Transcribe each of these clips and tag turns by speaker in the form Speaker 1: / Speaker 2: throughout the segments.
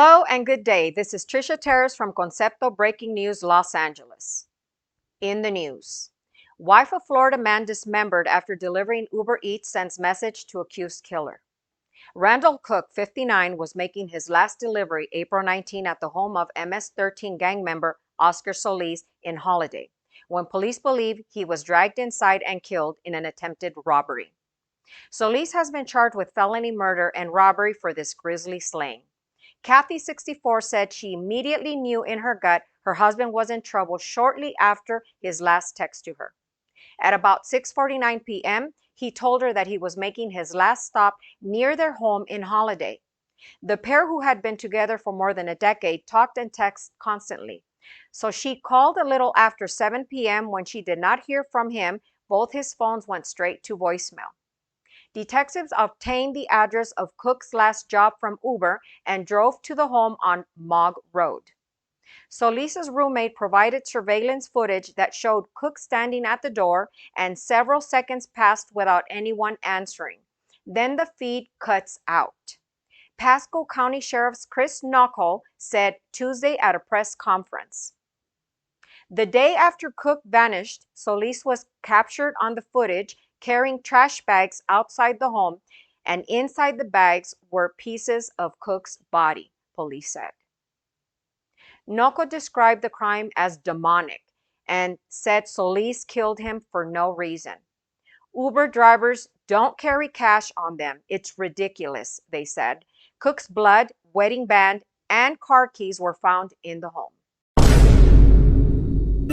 Speaker 1: Hello and good day. This is Trisha Terrace from Concepto Breaking News, Los Angeles. In the news, wife of Florida man dismembered after delivering Uber Eats sends message to accused killer. Randall Cook, 59, was making his last delivery April 19 at the home of MS-13 gang member Oscar Solis in Holiday, when police believe he was dragged inside and killed in an attempted robbery. Solis has been charged with felony murder and robbery for this grisly slaying. Kathy, 64, said she immediately knew in her gut her husband was in trouble shortly after his last text to her. At about 6:49 p.m., he told her that he was making his last stop near their home in Holiday. The pair, who had been together for more than a decade, talked and texted constantly. So she called a little after 7 p.m. When she did not hear from him, both his phones went straight to voicemail. Detectives obtained the address of Cook's last job from Uber and drove to the home on Mogg Road. Solis's roommate provided surveillance footage that showed Cook standing at the door, and several seconds passed without anyone answering. Then the feed cuts out. Pasco County Sheriff's Chris Knockel said Tuesday at a press conference. The day after Cook vanished, Solis was captured on the footage carrying trash bags outside the home, and inside the bags were pieces of Cook's body, police said. Knockel described the crime as demonic and said Solis killed him for no reason. Uber drivers don't carry cash on them. It's ridiculous, they said. Cook's blood, wedding band, and car keys were found in the home.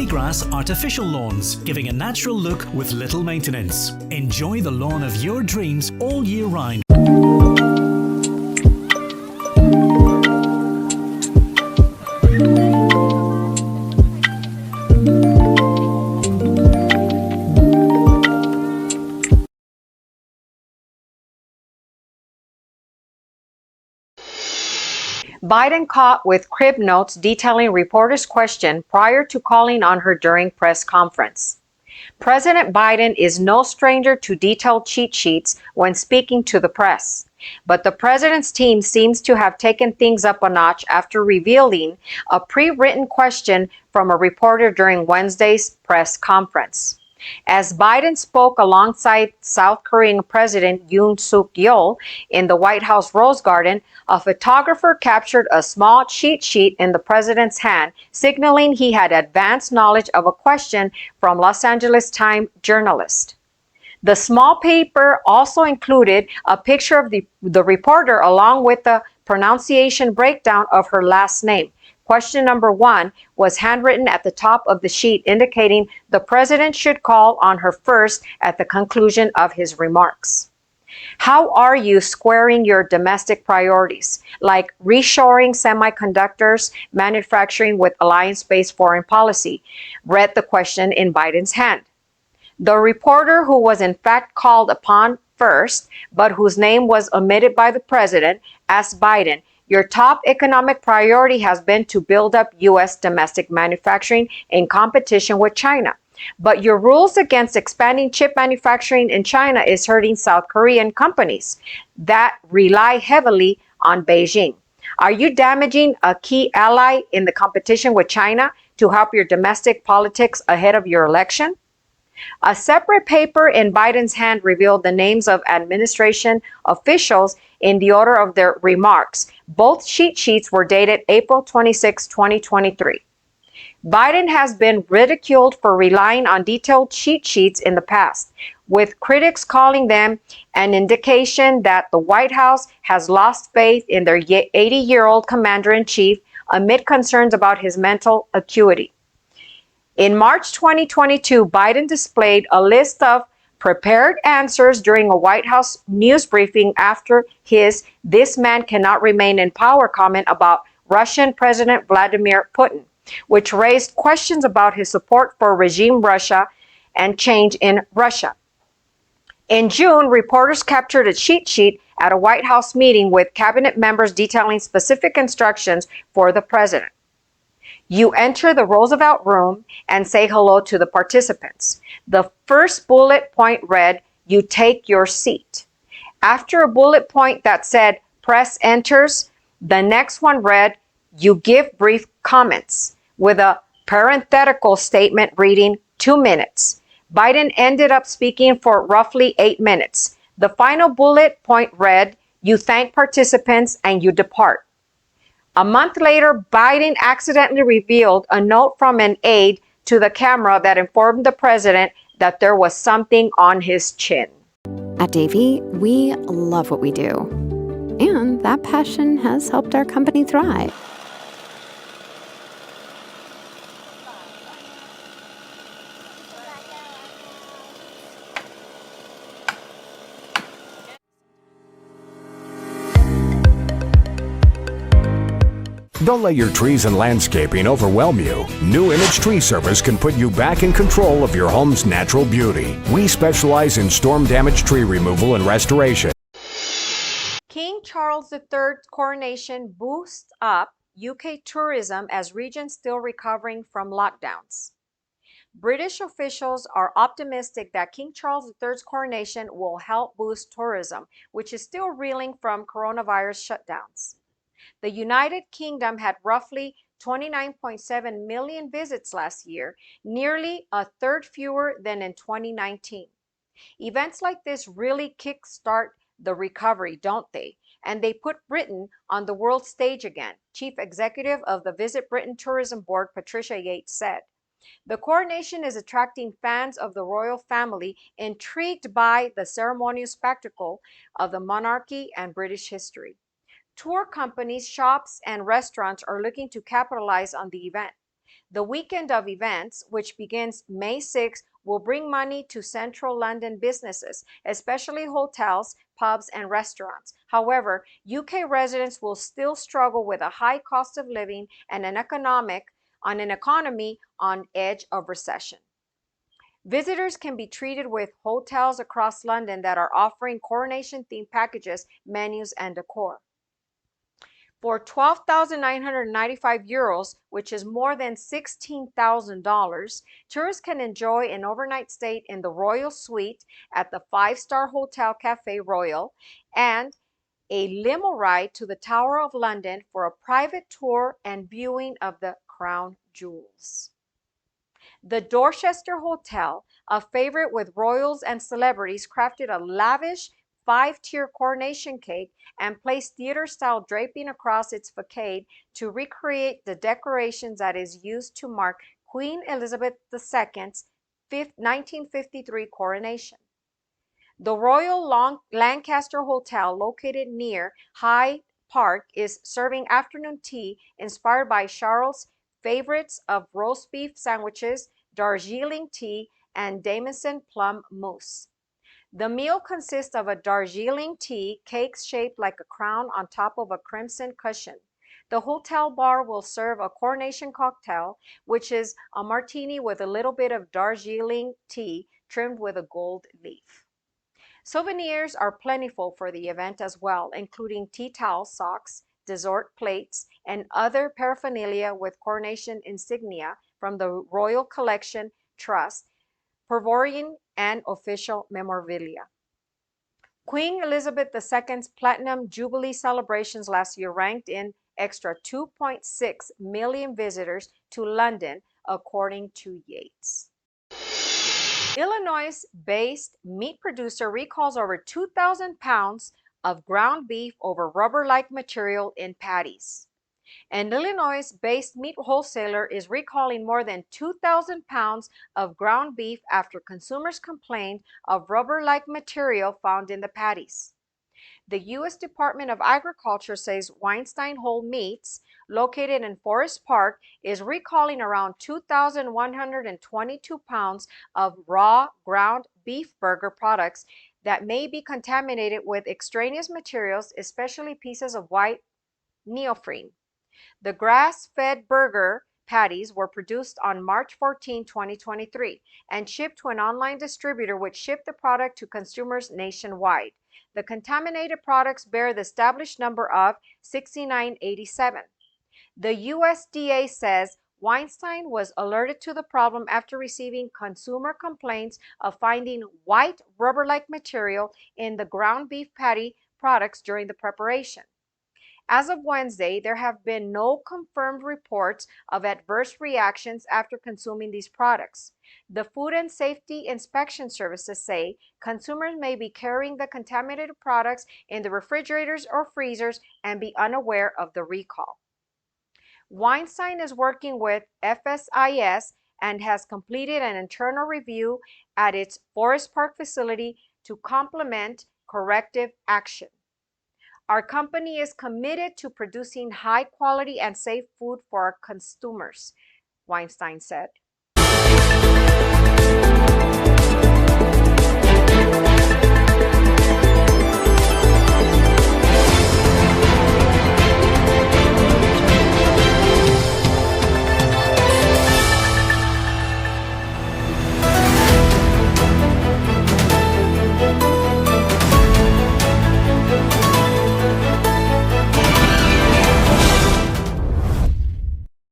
Speaker 2: Grass artificial lawns, giving a natural look with little maintenance. Enjoy the lawn of your dreams all year round.
Speaker 1: Biden caught with crib notes detailing reporters' question prior to calling on her during press conference. President Biden is no stranger to detailed cheat sheets when speaking to the press, but the president's team seems to have taken things up a notch after revealing a pre-written question from a reporter during Wednesday's press conference. As Biden spoke alongside South Korean President Yoon Suk Yeol in the White House Rose Garden, a photographer captured a small cheat sheet in the president's hand, signaling he had advanced knowledge of a question from Los Angeles Times journalist. The small paper also included a picture of the reporter along with the pronunciation breakdown of her last name. Question number 1 was handwritten at the top of the sheet, indicating the president should call on her first at the conclusion of his remarks. How are you squaring your domestic priorities, like reshoring semiconductors manufacturing with alliance-based foreign policy? Read the question in Biden's hand. The reporter, who was in fact called upon first, but whose name was omitted by the president, asked Biden, "Your top economic priority has been to build up U.S. domestic manufacturing in competition with China. But your rules against expanding chip manufacturing in China is hurting South Korean companies that rely heavily on Beijing. Are you damaging a key ally in the competition with China to help your domestic politics ahead of your election?" A separate paper in Biden's hand revealed the names of administration officials in the order of their remarks. Both cheat sheets were dated April 26, 2023. Biden has been ridiculed for relying on detailed cheat sheets in the past, with critics calling them an indication that the White House has lost faith in their 80-year-old commander-in-chief amid concerns about his mental acuity. In March 2022, Biden displayed a list of prepared answers during a White House news briefing after his "this man cannot remain in power" comment about Russian President Vladimir Putin, which raised questions about his support for regime Russia and change in Russia. In June, reporters captured a cheat sheet at a White House meeting with cabinet members detailing specific instructions for the president. You enter the Roosevelt room and say hello to the participants. The first bullet point read, "You take your seat." After a bullet point that said, "Press enters," The next one read, "You give brief comments," with a parenthetical statement reading 2 minutes. Biden ended up speaking for roughly 8 minutes. The final bullet point read, "You thank participants and you depart." A month later, Biden accidentally revealed a note from an aide to the camera that informed the president that there was something on his chin.
Speaker 3: At Davy, we love what we do. And that passion has helped our company thrive.
Speaker 4: Don't let your trees and landscaping overwhelm you. New Image Tree Service can put you back in control of your home's natural beauty. We specialize in storm-damaged tree removal and restoration.
Speaker 1: King Charles III's coronation boosts up UK tourism as regions still recovering from lockdowns. British officials are optimistic that King Charles III's coronation will help boost tourism, which is still reeling from coronavirus shutdowns. The United Kingdom had roughly 29.7 million visits last year, nearly a third fewer than in 2019. Events like this really kickstart the recovery, don't they? And they put Britain on the world stage again, Chief Executive of the Visit Britain Tourism Board, Patricia Yates, said. The coronation is attracting fans of the royal family intrigued by the ceremonial spectacle of the monarchy and British history. Tour companies, shops, and restaurants are looking to capitalize on the event. The weekend of events, which begins May 6, will bring money to central London businesses, especially hotels, pubs, and restaurants. However, UK residents will still struggle with a high cost of living and an economy on edge of recession. Visitors can be treated with hotels across London that are offering coronation-themed packages, menus, and decor. For €12,995, which is more than $16,000, tourists can enjoy an overnight stay in the Royal Suite at the five-star Hotel Cafe Royal and a limo ride to the Tower of London for a private tour and viewing of the crown jewels. The Dorchester Hotel, a favorite with royals and celebrities, crafted a lavish 5-tier coronation cake and placed theater-style draping across its facade to recreate the decorations that is used to mark Queen Elizabeth II's 1953 coronation. The Royal Lancaster Hotel, located near Hyde Park, is serving afternoon tea inspired by Charles' favorites of roast beef sandwiches, Darjeeling tea, and Damson plum mousse. The meal consists of a Darjeeling tea cake shaped like a crown on top of a crimson cushion. The hotel bar will serve a coronation cocktail, which is a martini with a little bit of Darjeeling tea trimmed with a gold leaf. Souvenirs are plentiful for the event as well, including tea towels, socks, dessert plates, and other paraphernalia with coronation insignia from the Royal Collection Trust, Pervorian, and official memorabilia. Queen Elizabeth II's Platinum Jubilee celebrations last year ranked in extra 2.6 million visitors to London, according to Yates. Illinois-based meat producer recalls over 2,000 pounds of ground beef over rubber-like material in patties. An Illinois-based meat wholesaler is recalling more than 2,000 pounds of ground beef after consumers complained of rubber-like material found in the patties. The U.S. Department of Agriculture says Weinstein Whole Meats, located in Forest Park, is recalling around 2,122 pounds of raw ground beef burger products that may be contaminated with extraneous materials, especially pieces of white neoprene. The grass-fed burger patties were produced on March 14, 2023, and shipped to an online distributor which shipped the product to consumers nationwide. The contaminated products bear the established number of 6987. The USDA says Weinstein was alerted to the problem after receiving consumer complaints of finding white rubber-like material in the ground beef patty products during the preparation. As of Wednesday, there have been no confirmed reports of adverse reactions after consuming these products. The Food and Safety Inspection Services say consumers may be carrying the contaminated products in the refrigerators or freezers and be unaware of the recall. Weinstein is working with FSIS and has completed an internal review at its Forest Park facility to complement corrective action. Our company is committed to producing high quality and safe food for our consumers, Weinstein said.